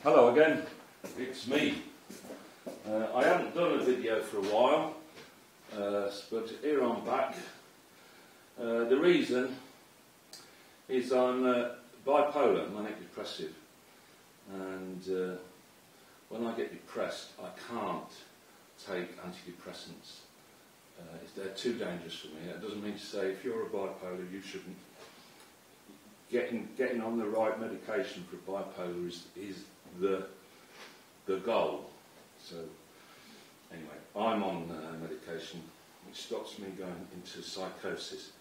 Hello again, it's me. I haven't done a video for a while, but here I'm back. The reason is I'm bipolar, manic depressive, and when I get depressed I can't take antidepressants. They're too dangerous for me. That doesn't mean to say if you're a bipolar you shouldn't. Getting on the right medication for bipolar is the goal. So anyway, I'm on medication which stops me going into psychosis,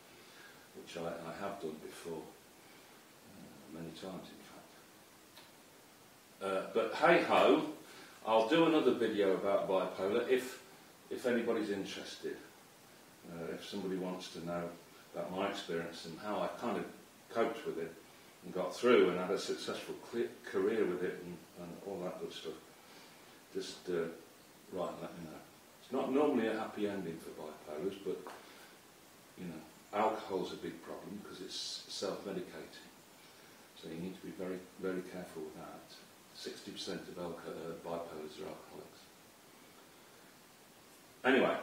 which I have done before, many times in fact. But hey ho, I'll do another video about bipolar if anybody's interested. If somebody wants to know about my experience and how I kind of coped with it and got through and had a successful career with it and all that good stuff, just write and let me know. It's not normally a happy ending for bipolars, but you know, alcohol's a big problem because it's self-medicating, so you need to be very, very careful with that. 60% of bipolars are alcoholics. Anyway,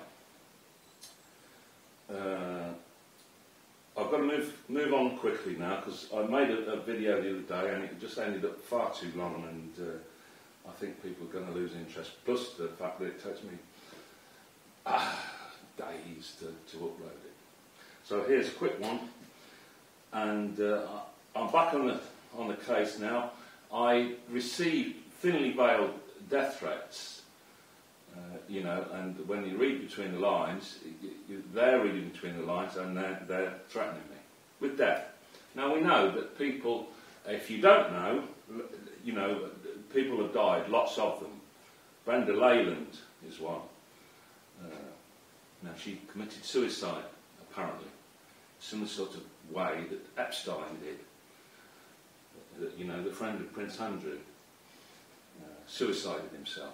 I've got to move on quickly now because I made a video the other day and it just ended up far too long, and I think people are going to lose interest, plus the fact that it takes me days to upload it. So here's a quick one, and I'm back on the case now. I received thinly veiled death threats. You know, and when you read between the lines, they're reading between the lines and they're threatening me with death. Now we know that people, if you don't know, you know, people have died, lots of them. Brenda Leyland is one. Now she committed suicide, apparently, similar sort of way that Epstein did. You know, the friend of Prince Andrew suicided himself.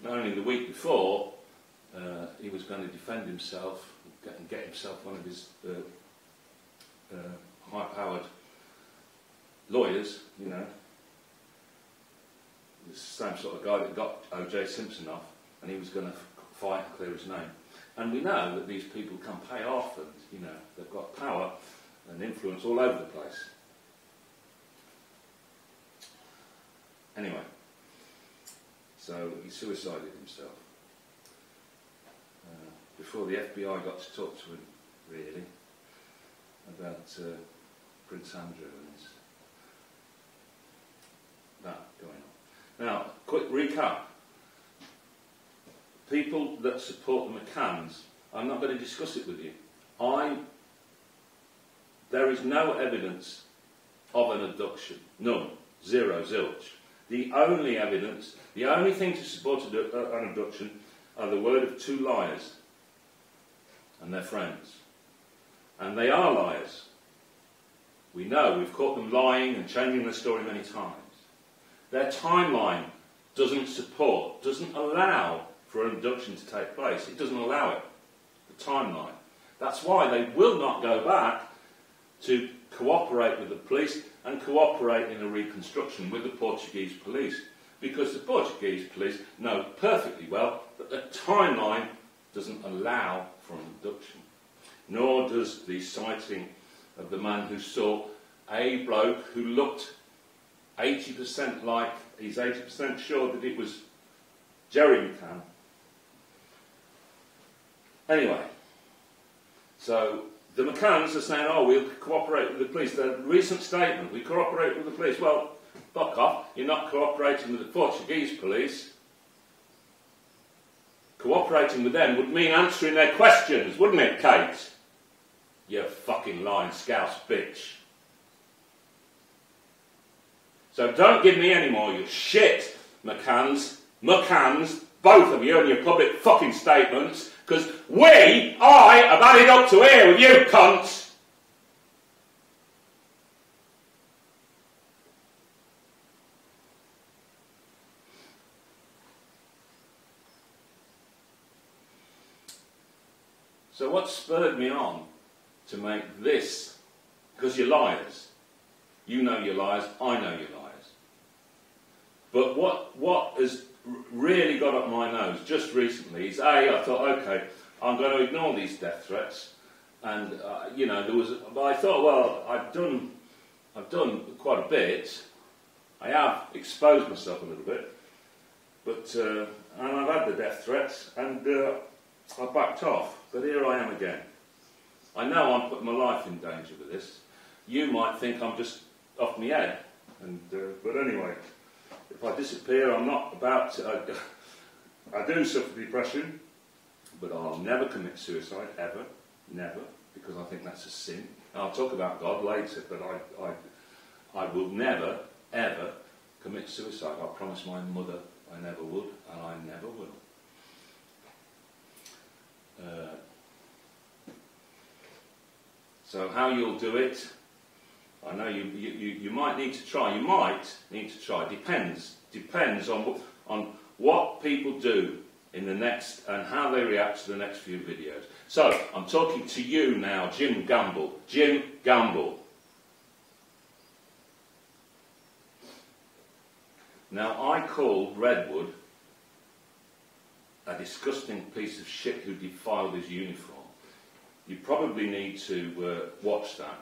Not only the week before, he was going to defend himself and get himself one of his high-powered lawyers, you know, the same sort of guy that got O.J. Simpson off, and he was going to fight and clear his name. And we know that these people can pay off, and you know, they've got power and influence all over the place. Anyway. So he suicided himself. Before the FBI got to talk to him, really, about Prince Andrew and that going on. Now, quick recap. People that support the McCanns, I'm not going to discuss it with you. There is no evidence of an abduction. None. Zero, zilch. The only evidence, the only thing to support an abduction are the word of two liars and their friends. And they are liars. We know, we've caught them lying and changing their story many times. Their timeline doesn't allow for an abduction to take place. It doesn't allow it, the timeline. That's why they will not go back to cooperate with the police and cooperate in a reconstruction with the Portuguese police, because the Portuguese police know perfectly well that the timeline doesn't allow for an abduction, nor does the sighting of the man who saw a bloke who looked 80% like, he's 80% sure that it was Jerry McCann. Anyway, so the McCanns are saying, oh, we'll cooperate with the police. The recent statement, we cooperate with the police. Well, fuck off. You're not cooperating with the Portuguese police. Cooperating with them would mean answering their questions, wouldn't it, Kate? You fucking lying scouse bitch. So don't give me any more, you shit, McCanns, both of you, and your public fucking statements, because I have had it up to here with you cunts. So what spurred me on to make this, because you're liars. You know you're liars, I know you're liars. But what has really got up my nose just recently is I thought, okay, I'm going to ignore these death threats, and you know, but I thought, well, I've done quite a bit. I have exposed myself a little bit, but and I've had the death threats, and I backed off. But here I am again. I know I'm putting my life in danger with this. You might think I'm just off my head, and but anyway, if I disappear, I'm not about to, I do suffer depression, but I'll never commit suicide, ever, never, because I think that's a sin. And I'll talk about God later, but I will never, ever commit suicide. I promised my mother I never would, and I never will. So how you'll do it, I know you might need to try. You might need to try. Depends on what people do in the next and how they react to the next few videos. So I'm talking to you now, Jim Gamble. Jim Gamble. Now I called Redwood a disgusting piece of shit who defiled his uniform. You probably need to watch that.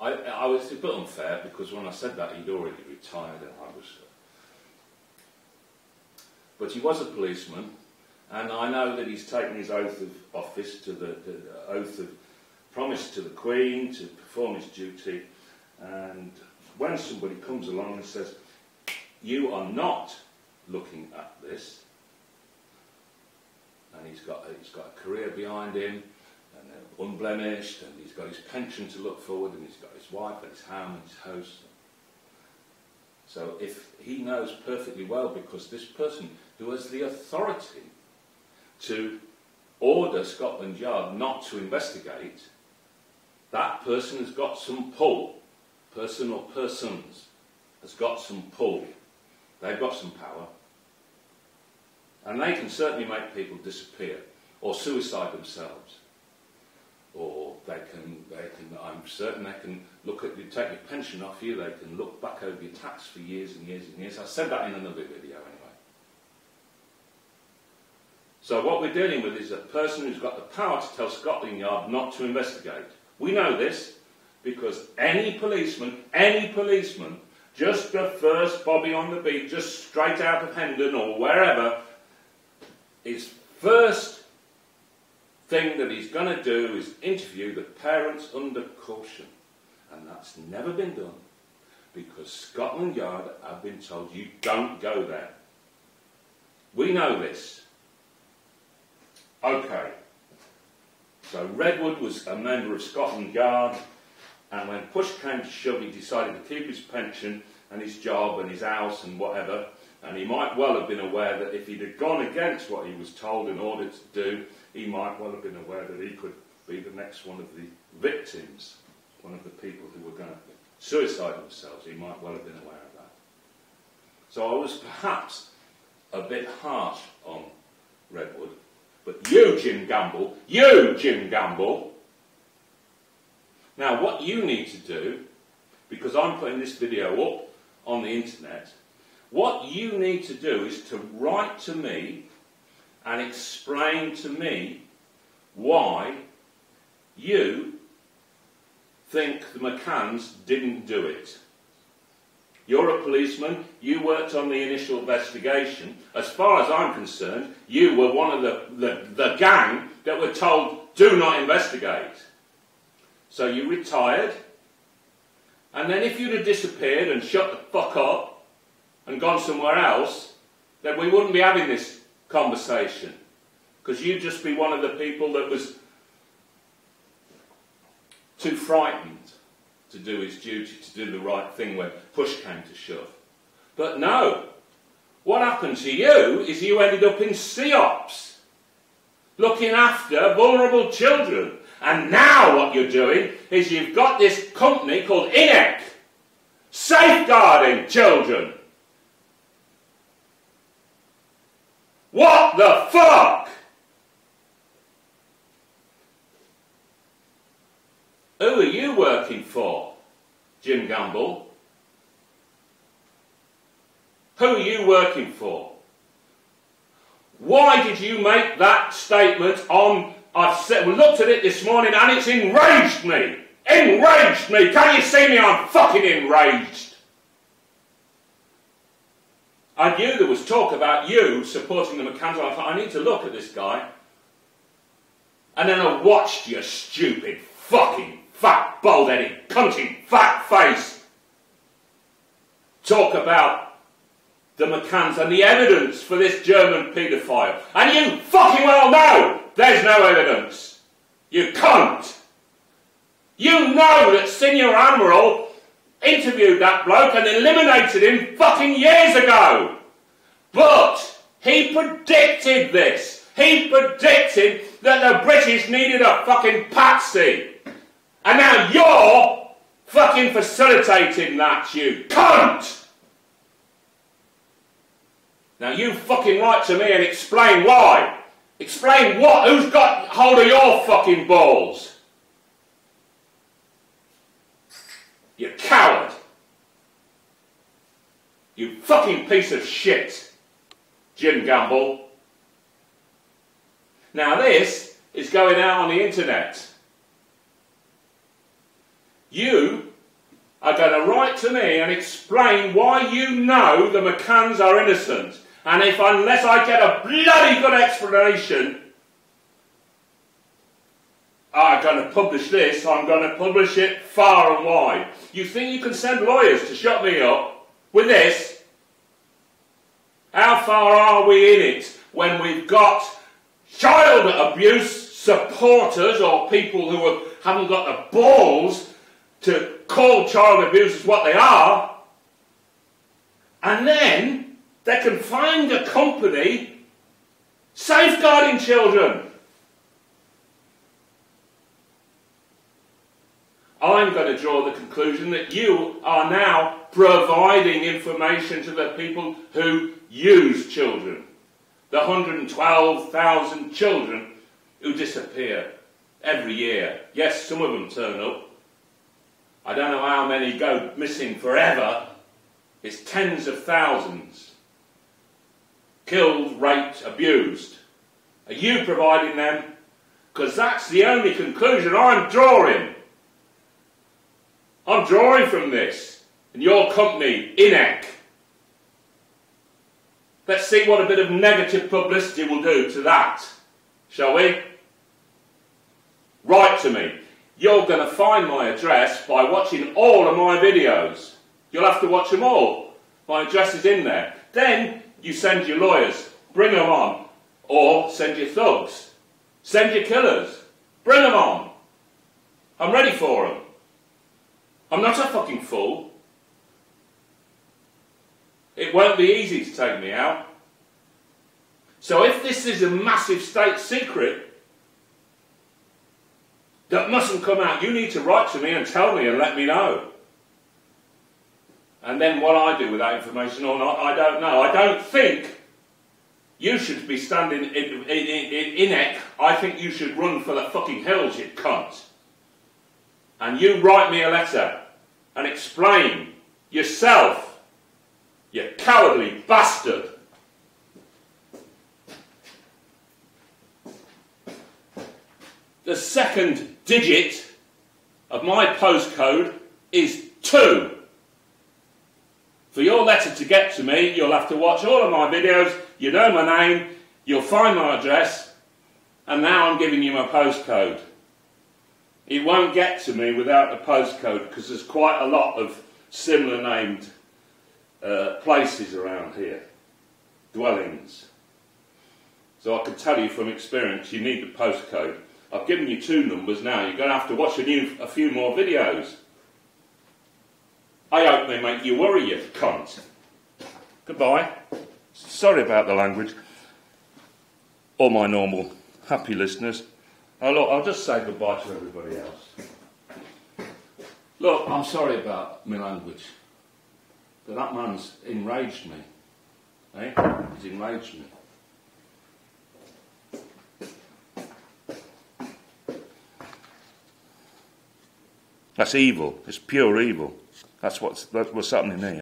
I was a bit unfair because when I said that he'd already retired, and I was. But he was a policeman, and I know that he's taken his oath of office, to the oath of promise to the Queen to perform his duty. And when somebody comes along and says, "You are not looking at this," and he's got a career behind him, and unblemished, and he's got his pension to look forward, and he's got his wife and his home and his house. So if he knows perfectly well, because this person who has the authority to order Scotland Yard not to investigate, that person has got some pull. Person or persons has got some pull. They've got some power. And they can certainly make people disappear or suicide themselves. Or they can, I'm certain they can look at you, take your pension off you, they can look back over your tax for years and years and years. I said that in another video anyway. So what we're dealing with is a person who's got the power to tell Scotland Yard not to investigate. We know this because any policeman, just the first bobby on the beat, just straight out of Hendon or wherever, his first thing that he's going to do is interview the parents under caution. And that's never been done because Scotland Yard have been told you don't go there. We know this. Okay. So Redwood was a member of Scotland Yard, and when push came to shove, he decided to keep his pension and his job and his house and whatever. And he might well have been aware that if he'd have gone against what he was told in order to do, he might well have been aware that he could be the next one of the victims, one of the people who were going to suicide themselves. He might well have been aware of that. So I was perhaps a bit harsh on Redwood. But you, Jim Gamble, now what you need to do, because I'm putting this video up on the internet, what you need to do is to write to me and explain to me why you think the McCanns didn't do it. You're a policeman, you worked on the initial investigation. As far as I'm concerned, you were one of the gang that were told, do not investigate. So you retired, and then if you'd have disappeared and shut the fuck up and gone somewhere else, then we wouldn't be having this conversation. Because you'd just be one of the people that was too frightened to do his duty, to do the right thing when push came to shove. But no, what happened to you is you ended up in CEOPS, looking after vulnerable children. And now what you're doing is you've got this company called INEC, safeguarding children. What the fuck? Who are you working for, Jim Gamble? Who are you working for? Why did you make that statement on... we looked at it this morning and it's enraged me. Enraged me. Can you see me? I'm fucking enraged. I knew there was talk about you supporting the McCanns. I thought, I need to look at this guy. And then I watched your stupid, fucking, fat, bald-headed, cunting, fat face talk about the McCanns and the evidence for this German paedophile. And you fucking well know there's no evidence. You cunt. You know that Senior Admiral interviewed that bloke and eliminated him fucking years ago. But he predicted this. He predicted that the British needed a fucking patsy. And now you're fucking facilitating that, you cunt. Now you fucking write to me and explain why. Explain what? Who's got hold of your fucking balls? You coward. You fucking piece of shit, Jim Gamble. Now this is going out on the internet. You are going to write to me and explain why you know the McCanns are innocent. And unless I get a bloody good explanation, I'm going to publish this, I'm going to publish it far and wide. You think you can send lawyers to shut me up with this? How far are we in it when we've got child abuse supporters or people who haven't got the balls to call child abusers what they are, and then they can find a company safeguarding children? I'm going to draw the conclusion that you are now providing information to the people who use children. The 112,000 children who disappear every year. Yes, some of them turn up. I don't know how many go missing forever. It's tens of thousands. Killed, raped, abused. Are you providing them? Because that's the only conclusion I'm drawing. I'm drawing from this. And your company, INEC. Let's see what a bit of negative publicity will do to that. Shall we? Write to me. You're going to find my address by watching all of my videos. You'll have to watch them all. My address is in there. Then you send your lawyers. Bring them on. Or send your thugs. Send your killers. Bring them on. I'm ready for them. I'm not a fucking fool. It won't be easy to take me out. So if this is a massive state secret that mustn't come out, you need to write to me and tell me and let me know. And then what I do with that information or not, I don't know. I don't think you should be standing in INEC. I think you should run for the fucking hills, you cunt. And you write me a letter and explain yourself, you cowardly bastard. The second digit of my postcode is 2. For your letter to get to me, you'll have to watch all of my videos, you know my name, you'll find my address, and now I'm giving you my postcode. It won't get to me without the postcode because there's quite a lot of similar named places around here, dwellings. So I can tell you from experience you need the postcode. I've given you 2 numbers now, you're going to have to watch a few more videos. I hope they make you worry, you cunt. Goodbye. Sorry about the language. All my normal happy listeners. Oh, look, I'll just say goodbye to everybody else. Look, I'm sorry about my language. But that man's enraged me. Eh? He's enraged me. That's evil. It's pure evil. That's what's happening here.